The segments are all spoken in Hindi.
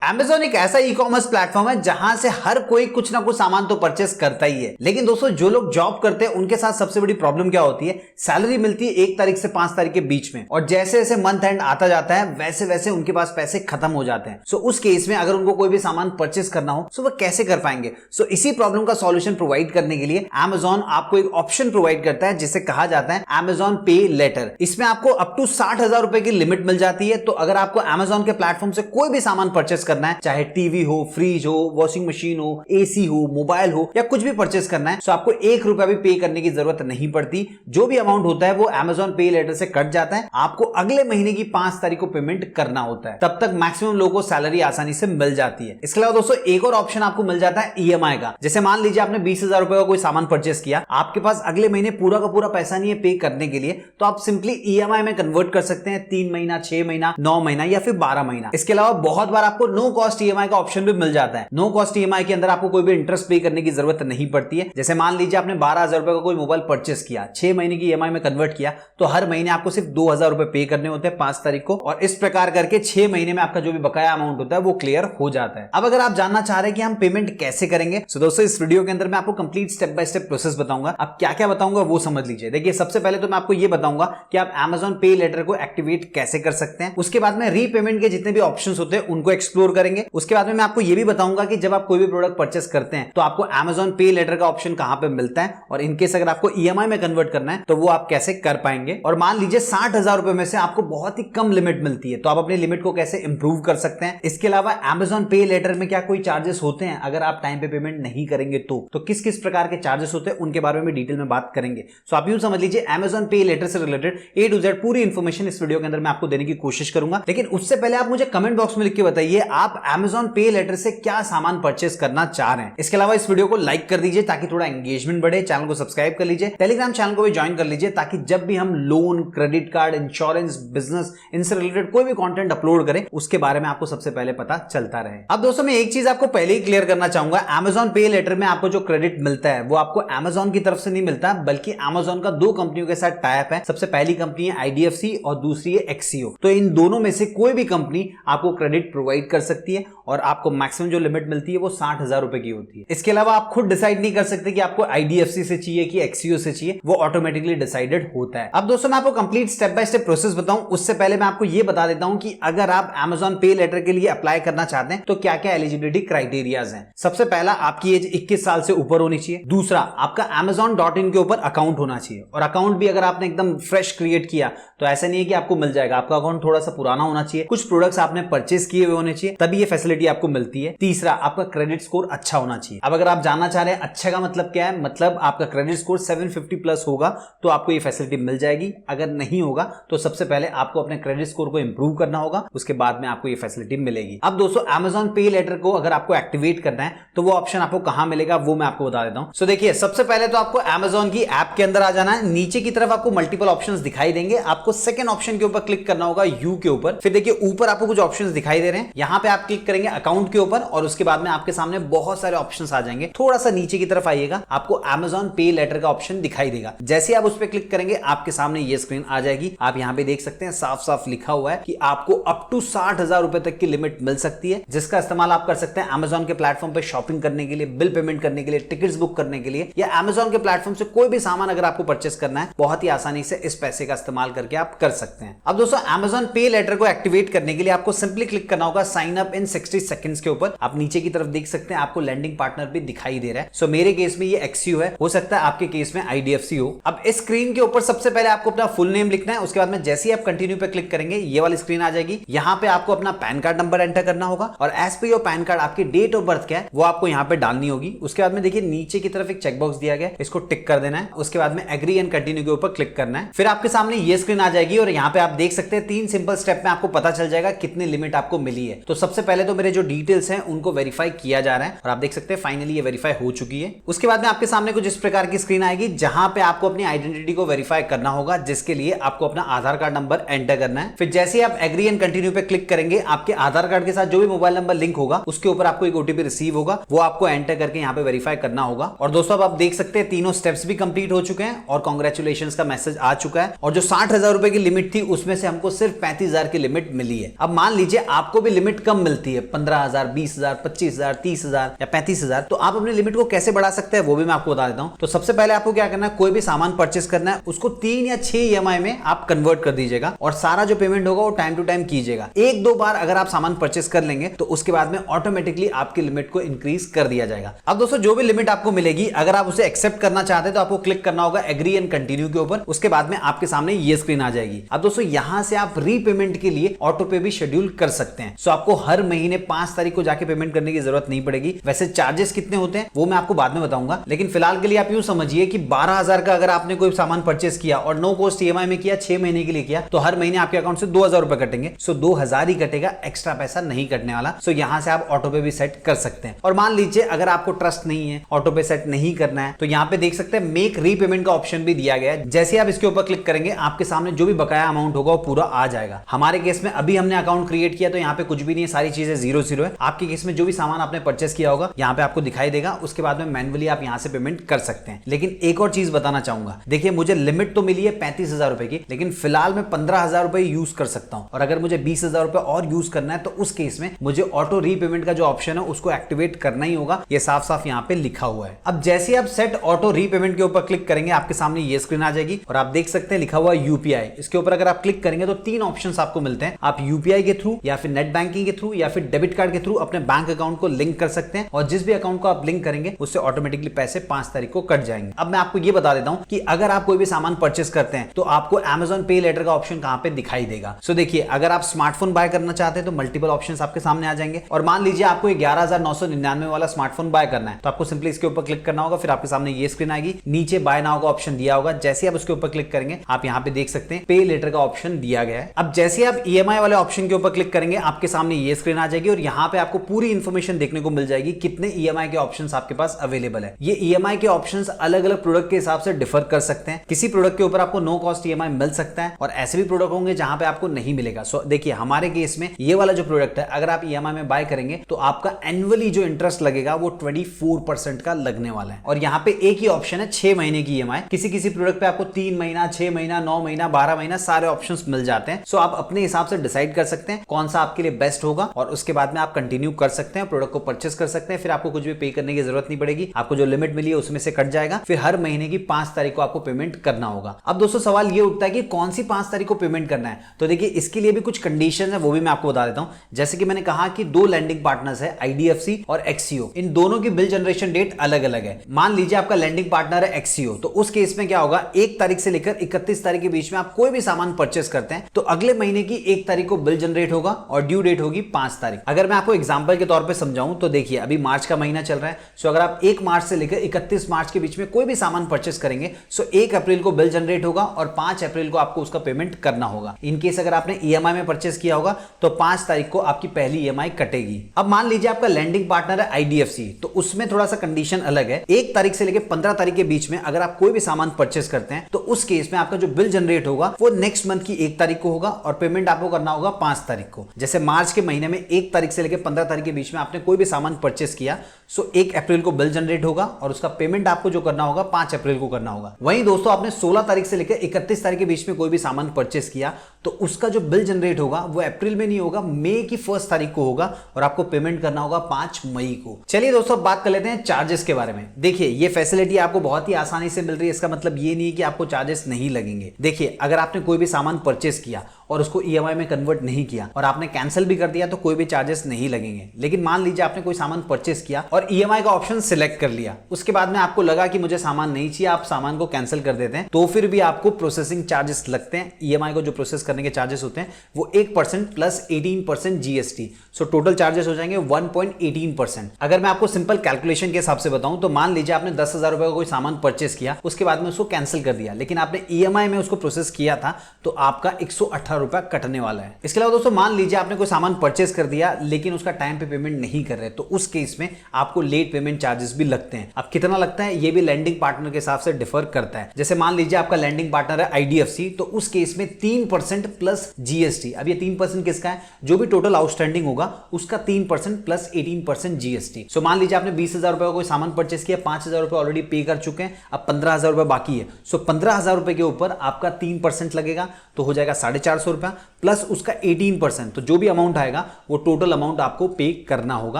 Amazon एक ऐसा ई कॉमर्स प्लेटफॉर्म है जहां से हर कोई कुछ ना कुछ सामान तो परचेस करता ही है। लेकिन दोस्तों जो लोग जॉब करते हैं उनके साथ सबसे बड़ी प्रॉब्लम क्या होती है, सैलरी मिलती है 1 तारीख से 5 तारीख के बीच में, और जैसे जैसे मंथ एंड आता जाता है वैसे वैसे उनके पास पैसे खत्म हो जाते हैं। सो उस केस में अगर उनको कोई भी सामान परचेस करना हो तो वह कैसे कर पाएंगे। सो इसी प्रॉब्लम का सॉल्यूशन प्रोवाइड करने के लिए Amazon आपको एक ऑप्शन प्रोवाइड करता है जिसे कहा जाता है Amazon पे लेटर। इसमें आपको अप टू 60,000 रुपए की लिमिट मिल जाती है। तो अगर आपको Amazon के प्लेटफॉर्म से कोई भी सामान परचेस करना है, चाहे टीवी हो, फ्रिज हो, वॉशिंग मशीन हो, एसी हो, मोबाइल हो, या कुछ भी परचेस करना है, तो आपको 1 रुपया भी पे करने की जरूरत नहीं पड़ती। जो भी अमाउंट होता है वो Amazon पे लेटर से कट जाता है। आपको अगले महीने की 5 तारीख को पेमेंट करना होता है। तब तक मैक्सिमम लोगों को सैलरी आसानी से मिल जाती है। इसके अलावा दोस्तों एक और ऑप्शन आपको मिल जाता है EMI का। जैसे मान लीजिए आपने 20,000 रुपए का कोई सामान परचेस किया, आपके पास अगले महीने पूरा का पूरा पैसा नहीं है पे करने के लिए, तो आप सिंपली EMI में कन्वर्ट कर सकते हैं। 3 महीना, 6 महीना, 9 महीना या फिर 12 महीना। इसके अलावा बहुत बार आपको नो कॉस्ट EMI का ऑप्शन भी मिल जाता है। नो कॉस्ट EMI के अंदर आपको कोई भी इंटरेस्ट पे करने की जरूरत नहीं पड़ती है। जैसे मान लीजिए आपने 12,000 रुपए का कोई मोबाइल परचेस किया, 6 महीने की EMI में कन्वर्ट किया, तो हर महीने आपको सिर्फ 2,000 रुपए पे करने होते हैं 5 तारीख को, और इस प्रकार करके 6 महीने में आपका जो भी बकाया अमाउंट होता है वो क्लियर हो जाता है। अब अगर आप जानना चाह रहे हैं कि हम पेमेंट कैसे करेंगे, तो दोस्तों इस वीडियो के अंदर मैं आपको complete step by step process बताऊंगा। अब क्या क्या बताऊंगा वो समझ लीजिए। देखिए सबसे पहले तो मैं आपको ये बताऊंगा कि आप Amazon पे लेटर को एक्टिवेट कैसे कर सकते हैं। उसके बाद में रीपेमेंट के जितने भी ऑप्शंस होते हैं उनको एक्सप्लोर करेंगे। उसके बाद में मैं आपको ये भी बताऊंगा कि जब आप कोई भी प्रोडक्ट परचेस करते हैं तो आपको Amazon पे लेटर का ऑप्शन कहां पे मिलता है, और इनकेस अगर आपको EMI में कन्वर्ट करना है तो वो आप कैसे कर पाएंगे। और मान लीजिए 60,000 रुपए में से आपको बहुत ही कम लिमिट मिलती है, तो आप अपनी लिमिट को कैसे इंप्रूव कर सकते हैं। इसके अलावा Amazon पे लेटर में क्या कोई चार्जेस होते हैं अगर आप टाइम पे पेमेंट नहीं करेंगे तो किस किस प्रकार के चार्जेस होते हैं उनके बारे में डिटेल में बात करेंगे। सो आप यूं समझ लीजिए Amazon पे लेटर से रिलेटेड A to Z पूरी इंफॉर्मेशन इस वीडियो के अंदर मैं आपको देने की कोशिश करूंगा। लेकिन उससे पहले आप मुझे कमेंट बॉक्स में लिख के बताइए आप Amazon पे लेटर से क्या सामान परचेस करना चाह रहे हैं। इसके अलावा इस वीडियो को लाइक कर दीजिए ताकि थोड़ा एंगेजमेंट बढ़े। चैनल को सब्सक्राइब कर लीजिए, टेलीग्राम चैनल को भी ज्वाइन कर लीजिए ताकि जब भी हम loan, credit card, insurance, business, इनसे रिलेटेड कोई भी कंटेंट अपलोड करें उसके बारे में आपको सबसे पहले पता चलता रहे। अब दोस्तों मैं एक चीज आपको पहले ही क्लियर करना चाहूंगा, Amazon पे लेटर में आपको जो क्रेडिट मिलता है वो आपको Amazon की तरफ से नहीं मिलता, बल्कि Amazon का 2 कंपनियों के साथ टाई अप है। सबसे पहली कंपनी है IDFC और दूसरी है Axio। तो इन दोनों में से कोई भी कंपनी आपको क्रेडिट प्रोवाइड कर सकती है, और आपको मैक्सिमम जो लिमिट मिलती है वो 60,000 रुपए की होती है। इसके अलावा आप खुद डिसाइड नहीं कर सकते कि आपको IDFC से चाहिए कि Axio से चाहिए, वो ऑटोमेटिकली डिसाइडेड होता है। अब दोस्तों मैं आपको complete step by step process बताऊं उससे पहले मैं आपको ये बता देता हूं कि अगर आप Amazon पे लेटर के लिए अप्लाई करना चाहते हैं तो क्या क्या एलिजिबिलिटी क्राइटेरियाज हैं। सबसे पहला, आपकी एज 21 साल से ऊपर होनी चाहिए। दूसरा, आपका Amazon.in के ऊपर अकाउंट होना चाहिए, और अकाउंट भी अगर आपने एकदम फ्रेश क्रिएट किया तो ऐसा नहीं है कि आपको मिल जाएगा, आपका अकाउंट थोड़ा सा पुराना होना चाहिए, कुछ प्रोडक्ट्स आपने परचेस किए हुए होने चाहिए, तभी ये फैसिलिटी आपको मिलती है। तीसरा, आपका क्रेडिट स्कोर अच्छा होना चाहिए। अब अगर आप जानना चाह रहे हैं अच्छा का मतलब क्या है, मतलब आपका क्रेडिट स्कोर 750 प्लस होगा तो आपको ये फैसिलिटी मिल जाएगी। अगर नहीं होगा तो सबसे पहले आपको अपने क्रेडिट स्कोर को इंप्रूव करना होगा, उसके बाद में आपको ये फैसिलिटी मिलेगी। अब दोस्तों Amazon पे लेटर को अगर आपको एक्टिवेट करना है तो वो ऑप्शन आपको कहां मिलेगा वो मैं आपको बता देता हूं। सो देखिए सबसे पहले तो आपको Amazon की ऐप के अंदर आ जाना है। नीचे की तरफ आपको मल्टीपल ऑप्शंस दिखाई देंगे, आपको सेकंड ऑप्शन के ऊपर क्लिक करना होगा, यू के ऊपर। फिर देखिए ऊपर आपको कुछ ऑप्शंस दिखाई दे रहे हैं, यहां पे आप क्लिक करेंगे अकाउंट के ऊपर, और उसके बाद में आपके सामने बहुत सारे ऑप्शंस आ जाएंगे। थोड़ा सा नीचे की तरफ आइएगा, आपको Amazon पे लेटर का ऑप्शन दिखाई देगा। जैसे आप उस पर क्लिक करेंगे आपके सामने ये स्क्रीन आ जाएगी। आप यहां पे देख सकते हैं साफ साफ लिखा हुआ है कि आपको अप टू 60,000 रुपए तक की लिमिट मिल सकती है, जिसका इस्तेमाल आप कर सकते हैं Amazon के प्लेटफॉर्म पे शॉपिंग करने के लिए, बिल पेमेंट करने के लिए, टिकट्स बुक करने के लिए, या Amazon के प्लेटफॉर्म से कोई भी सामान अगर आपको परचेस करना है बहुत ही आसानी से इस पैसे का इस्तेमाल करके आप कर सकते हैं। अब दोस्तों Amazon पे लेटर को एक्टिवेट करने के लिए आपको सिंपली क्लिक करना होगा साइन अप इन 60 सेकंड्स के ऊपर। आप नीचे की तरफ देख सकते हैं आपको लैंडिंग पार्टनर भी दिखाई दे रहा है। सो मेरे केस में ये Axio है, हो सकता है आपके केस में IDFC हो। अब इस स्क्रीन के ऊपर सबसे पहले आपको अपना फुल नेम लिखना है, उसके बाद में जैसे ही आप कंटिन्यू पे क्लिक करेंगे ये वाली स्क्रीन आ जाएगी। यहाँ पे आपको अपना पैन कार्ड नंबर एंटर करना होगा, और एज पे योर पैन कार्ड आपकी डेट ऑफ बर्थ क्या है वो आपको यहाँ पे डालनी होगी। उसके बाद में देखिए नीचे की तरफ एक चेकबॉक्स दिया गया है, इसको टिक कर देना है। उसके बाद में एग्री एंड कंटिन्यू के ऊपर क्लिक करना है। फिर आपके सामने ये स्क्रीन आ जाएगी, और यहाँ पे आप देख सकते हैं 3 सिंपल स्टेप में आपको पता चल जाएगा कितनी लिमिट आपको मिली है। तो सबसे पहले तो मेरे जो डिटेल्स हैं उनको वेरीफाई किया जा रहा है, और आप देख सकते हैं फाइनली ये वेरीफाई हो चुकी है। उसके बाद में आपके सामने कुछ इस प्रकार की स्क्रीन आएगी जहां पे आपको अपनी आइडेंटिटी को वेरीफाई करना होगा, जिसके लिए आपको अपना आधार कार्ड नंबर एंटर करना है। फिर जैसे ही आप एग्री एंड कंटिन्यू पे क्लिक करेंगे आपके आधार कार्ड के साथ जो भी मोबाइल नंबर लिंक होगा उसके ऊपर आपको एक OTP रिसीव होगा, वो आपको एंटर करके यहाँ पे वेरीफाई करना होगा। और दोस्तों अब आप देख सकते हैं तीनों स्टेप्स भी कंप्लीट हो चुके हैं, और कांग्रेचुलेशंस का मैसेज आ चुका है। और जो 60,000 रुपए की लिमिट थी उसमें से हमको सिर्फ 35,000 की लिमिट मिली है। अब मान लीजिए आपको भी लिमिट कम मिलती है 15,000, 20,000, 25,000, 30,000 या 35,000, तो आप अपनी लिमिट को कैसे बढ़ा सकते हैं वो भी मैं आपको बता देता हूं। तो सबसे पहले आपको क्या करना है, कोई भी सामान परचेस करना है उसको 3 या 6 EMI में आप कन्वर्ट कर दीजिएगा और सारा जो पेमेंट होगा वो टाइम टू टाइम कीजिएगा। 1-2 बार अगर आप सामान परचेस कर लेंगे तो उसके बाद में ऑटोमेटिकली आपकी लिमिट को इंक्रीज कर दिया जाएगा। अब दोस्तों जो भी लिमिट आपको मिलेगी अगर आप उसे एक्सेप्ट करना चाहते हैं तो आपको क्लिक करना होगा एग्री एंड कंटिन्यू के ऊपर। उसके बाद में आपके सामने ये स्क्रीन आ जाएगी। अब दोस्तों यहां से आप रीपेमेंट के लिए ऑटो पे भी शेड्यूल कर सकते हैं। सो आपको हर महीने 5 तारीख को जाके पेमेंट करने की जरूरत नहीं पड़ेगी। वैसे चार्जेस कितने होते हैं वो मैं आपको बाद में बताऊंगा, लेकिन फिलहाल के लिए आप यूं समझिए कि 12,000 का अगर आपने कोई सामान परचेस किया और नो कॉस्ट EMI में किया, 6 महीने के लिए किया, तो हर महीने आपके अकाउंट से 2,000 रुपए कटेंगे। सो 2,000 ही कटेगा, एक्स्ट्रा पैसा नहीं कटने वाला। सो यहां से आप ऑटो पे भी सेट कर सकते हैं। और मान लीजिए अगर आपको ट्रस्ट नहीं है, ऑटो पे सेट नहीं करना है, तो यहां पे देख सकते हैं मेक रीपेमेंट का ऑप्शन भी दिया गया है। जैसे आप इसके ऊपर क्लिक करेंगे आपके सामने जो भी बकाया अमाउंट होगा वो पूरा आ जाएगा। हमारे केस में अभी हमने अकाउंट क्रिएट किया तो यहाँ पे कुछ भी नहीं है, सारी चीजें 0-0 है। आपके केस में जो भी सामान आपने परचेस किया होगा यहाँ पे आपको दिखाई देगा। उसके बाद में मैन्युअली आप यहाँ से पेमेंट कर सकते हैं। लेकिन एक और चीज बताना चाहूंगा, देखिए मुझे लिमिट तो मिली है 35,000 रुपए की, लेकिन फिलहाल मैं 15,000 रुपए यूज कर सकता हूं। और अगर मुझे 20,000 रुपए और यूज करना है तो उस केस में मुझे ऑटो रीपेमेंट का जो ऑप्शन है उसको एक्टिवेट करना ही होगा। ये साफ साफ यहाँ पे लिखा हुआ है। अब जैसे आप सेट ऑटो रीपेमेंट के ऊपर क्लिक करेंगे आपके सामने ये स्क्रीन आ जाएगी और आप देख सकते हैं लिखा हुआ UPI। इसके ऊपर अगर आप क्लिक करेंगे तो 3 ऑप्शन आपको मिलते हैं। आप UPI के थ्रू या फिर नेट बैंकिंग के थ्रू या फिर डेबिट कार्ड के थ्रू अपने बैंक अकाउंट को लिंक कर सकते हैं और जिस भी अकाउंट को आप लिंक करेंगे उससे ऑटोमेटिकली पैसे 5 तारीख को कट जाएंगे। अब मैं आपको ये बता देता हूं कि अगर आप कोई भी सामान परचेस करते हैं तो आपको Amazon पे लेटर का ऑप्शन कहां पे दिखाई देगा। सो देखिए अगर आप स्मार्टफोन बाय करना चाहते हैं तो मल्टीपल ऑप्शंस आपके सामने आ जाएंगे। और मान लीजिए आपको 11,999 वाला स्मार्टफोन बाय करना है तो आपको सिंपली इसके ऊपर क्लिक करना होगा, फिर आपके सामने ये स्क्रीन आएगी, नीचे बाय नाउ का ऑप्शन दिया होगा। जैसे आप उसके ऊपर क्लिक करेंगे आप यहाँ पे देख सकते हैं पे लेटर का ऑप्शन दिया गया है। अब जैसे आप EMI वाले ऑप्शन के ऊपर क्लिक करेंगे आपके सामने ये स्क्रीन आ जाएगी और यहाँ पे आपको पूरी इंफॉर्मेशन देखने को मिल जाएगी कितने EMI के ऑप्शंस आपके पास अवेलेबल है। ये EMI के ऑप्शंस अलग अलग प्रोडक्ट के हिसाब से डिफर कर सकते हैं। किसी प्रोडक्ट के ऊपर आपको नो कॉस्ट EMI मिल सकता है और ऐसे भी प्रोडक्ट होंगे जहां पे आपको नहीं मिलेगा। सो देखिए हमारे केस में ये वाला जो प्रोडक्ट है अगर आप EMI में बाय करेंगे तो आपका एनुअली जो इंटरेस्ट लगेगा वो 24% का लगने वाला है। और यहाँ पे एक ही ऑप्शन है 6 महीने की EMI। किसी किसी प्रोडक्ट पे आपको 3 महीना, 6 महीना, 9 महीना, 12 महीना सारे ऑप्शंस मिल जाते हैं। सो आप अपने हिसाब से डिसाइड कर सकते हैं कौन सा आपके लिए बेस्ट होगा और उसके बाद में आप कंटिन्यू कर सकते हैं, प्रोडक्ट को परचेस कर सकते हैं। फिर आपको कुछ भी पे करने की जरूरत नहीं पड़ेगी, आपको जो लिमिट मिली है उसमें से कट जाएगा। फिर हर महीने की 5 तारीख को आपको पेमेंट करना होगा। अब दोस्तों सवाल ये उठता है कि कौन सी 5 तारीख को पेमेंट करना है। तो देखिए इसके लिए भी कुछ कंडीशन है वो भी मैं आपको बता देता हूं। जैसे कि मैंने कहा कि 2 लैंडिंग पार्टनर्स है IDFC और Axio। इन दोनों की बिल जनरेशन डेट अलग अलग है। मान लीजिए आपका लैंडिंग पार्टनर है Axio, तो उस केस में क्या होगा 1 तारीख से लेकर 31 तारीख के बीच में आप कोई भी सामान परचेस करते हैं तो अगले महीने की 1 तारीख को बिल जनरेट होगा और ड्यू डेट होगी 5 तारीख। अगर मैं आपको एग्जांपल के तौर पे समझाऊं तो देखिए अभी मार्च का महीना चल रहा है। सो अगर आप 1 मार्च से लेकर 31 मार्च के बीच में कोई भी सामान परचेस करेंगे सो 1 अप्रैल को बिल जनरेट होगा और 5 अप्रैल को आपको उसका पेमेंट करना होगा। इनकेस अगर आपने EMI में परचेस किया होगा तो 5 तारीख को आपकी पहली EMI कटेगी। अब मान लीजिए आपका लैंडिंग पार्टनर है IDFC, तो उसमें थोड़ा सा कंडीशन अलग है। 1 तारीख से लेकर 15 तारीख के बीच में अगर आप कोई भी सामान परचेस करते हैं तो उस केस में आपका जो बिल जनरेट होगा वो नेक्स्ट मंथ की 1 तारीख को होगा और पेमेंट आपको करना होगा 5 तारीख को। जैसे मार्च के महीने में 1 तारीख से लेकर 15 तारीख के बीच में आपने कोई भी सामान परचेस किया सो 1 अप्रैल को बिल जनरेट होगा और उसका पेमेंट आपको जो करना होगा 5 अप्रैल को करना होगा। वहीं दोस्तों आपने 16 तारीख से लेकर 31 तारीख के बीच में कोई भी सामान परचेस किया तो उसका जो बिल जनरेट होगा वो अप्रैल में नहीं होगा, मई की 1 तारीख को होगा और आपको पेमेंट करना होगा 5 मई को। चलिए दोस्तों बात कर लेते हैं चार्जेस के बारे में। देखिए ये फैसिलिटी आपको बहुत ही आसानी से मिल रही है। इसका मतलब ये नहीं है कि आपको चार्जेस नहीं लगेंगे। देखिए अगर आपने कोई भी सामान परचेस किया और उसको EMI में कन्वर्ट नहीं किया और आपने कैंसिल भी कर दिया तो कोई भी चार्जेस नहीं लगेंगे। लेकिन मान लीजिए आपने कोई सामान परचेस किया और EMI का ऑप्शन सिलेक्ट कर लिया, उसके बाद में आपको लगा कि मुझे सामान नहीं चाहिए, आप सामान को कैंसिल कर देते हैं, तो फिर भी आपको प्रोसेसिंग चार्जेस लगते हैं। EMI को जो प्रोसेस करने के चार्जेस होते हैं वो 1% plus 18% GST। So total charges हो जाएंगे 1.18%। अगर मैं आपको सिंपल कैलकुलेशन के हिसाब से बताऊं तो मान लीजिए आपने 10,000 रुपए का कोई सामान परचेस किया, उसके बाद में उसको कैंसिल कर दिया, लेकिन आपने EMI में उसको प्रोसेस किया था तो आपका 118 रुपया कटने वाला है। इसके अलावा दोस्तों मान लीजिए आपने कोई सामान परचेस कर दिया लेकिन उसका टाइम पे पेमेंट नहीं कर रहे, तो उस केस में आपको लेट पेमेंट चार्जेस भी लगते हैं। अब कितना लगता है ये भी लैंडिंग पार्टनर के हिसाब से डिफर करता है। जैसे मान लीजिए आपका लैंडिंग पार्टनर है IDFC, तो उस केस में 3% प्लस GST। अब ये 3% किसका है? जो भी टोटल आउटस्टैंडिंग होगा उसका 3% प्लस 18% GST। सो मान लीजिए आपने 20,000 रुपए का कोई सामान परचेस किया, 5,000 रुपए ऑलरेडी पे कर चुके हैं, अब 15,000 रुपए बाकी है। सो 15,000 रुपए के ऊपर आपका 3% लगेगा, तो हो जाएगा 450 रुपया प्लस उसका 18%, तो जो भी अमाउंट आएगा वो टोटल अमाउंट आपको पे करना होगा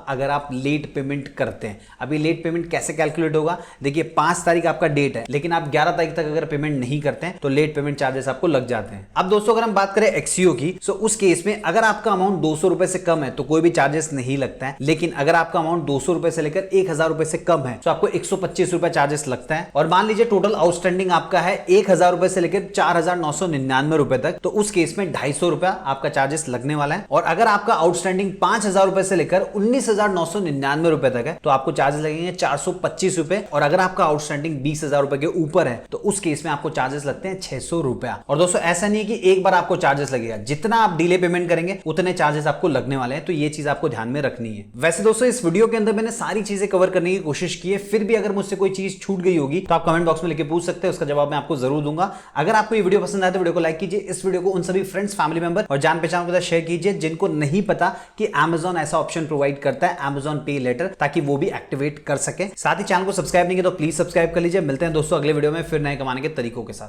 अगर आप लेट पेमेंट करते हैं। अभी लेट पेमेंट कैसे कैलकुलेट होगा, देखिए 5 तारीख आपका डेट है, लेकिन आप 11 तारीख तक अगर पेमेंट नहीं करते हैं तो लेट पेमेंट चार्जेस आपको लग जाते हैं। अब दोस्तों अगर हम बात करें एक्सीओ की, तो उस केस में अगर आपका अमाउंट 200 रुपए से कम है तो कोई भी चार्जेस नहीं लगता है, लेकिन अगर आपका अमाउंट 200 रुपए से लेकर 1000 रुपए से कम है तो आपको 125 रुपए चार्जेस लगता है। और मान लीजिए टोटल आउटस्टैंडिंग आपका है 1000 रुपए से लेकर 4999 रुपए तक, तो उस केस में 250 रुपया आपका चार्जेस लगने वाला है। और अगर आपका आउटस्टैंडिंग 5000 रुपए से लेकर 19999 रुपए तक है तो आपको चार्जेस लगेंगे 425 रुपए। और अगर आपका आउटस्टैंडिंग 20000 रुपए के ऊपर है तो उस केस में आपको चार्जेस लगते हैं 600 रुपया। और दोस्तों ऐसा नहीं है कि एक बार आपको चार्जेस लगेगा, जितना आप डिले पेमेंट करेंगे उतने चार्जेस आपको लगने वाले हैं, तो ये चीज आपको ध्यान में रखनी है। वैसे दोस्तों इस वीडियो के अंदर मैंने सारी चीजें कवर करने की कोशिश की है, फिर भी अगर मुझसे कोई चीज छूट गई होगी तो आप कमेंट बॉक्स में लिख के पूछ सकते हैं, उसका जवाब मैं आपको जरूर दूंगा। अगर आपको ये वीडियो पसंद आए तो वीडियो को लाइक कीजिए, इस वीडियो को उन सभी फ्रेंड्स, फैमिली मेंबर और जान पहचान के साथ शेयर कीजिए जिनको नहीं पता कि Amazon ऐसा ऑप्शन प्रोवाइड करता है Amazon पे लेटर, ताकि वो भी एक्टिवेट कर सके। साथ ही चैनल को सब्सक्राइब नहीं किया तो प्लीज सब्सक्राइब कर लीजिए। मिलते हैं दोस्तों अगले वीडियो में फिर नए कमाने के तरीकों के साथ।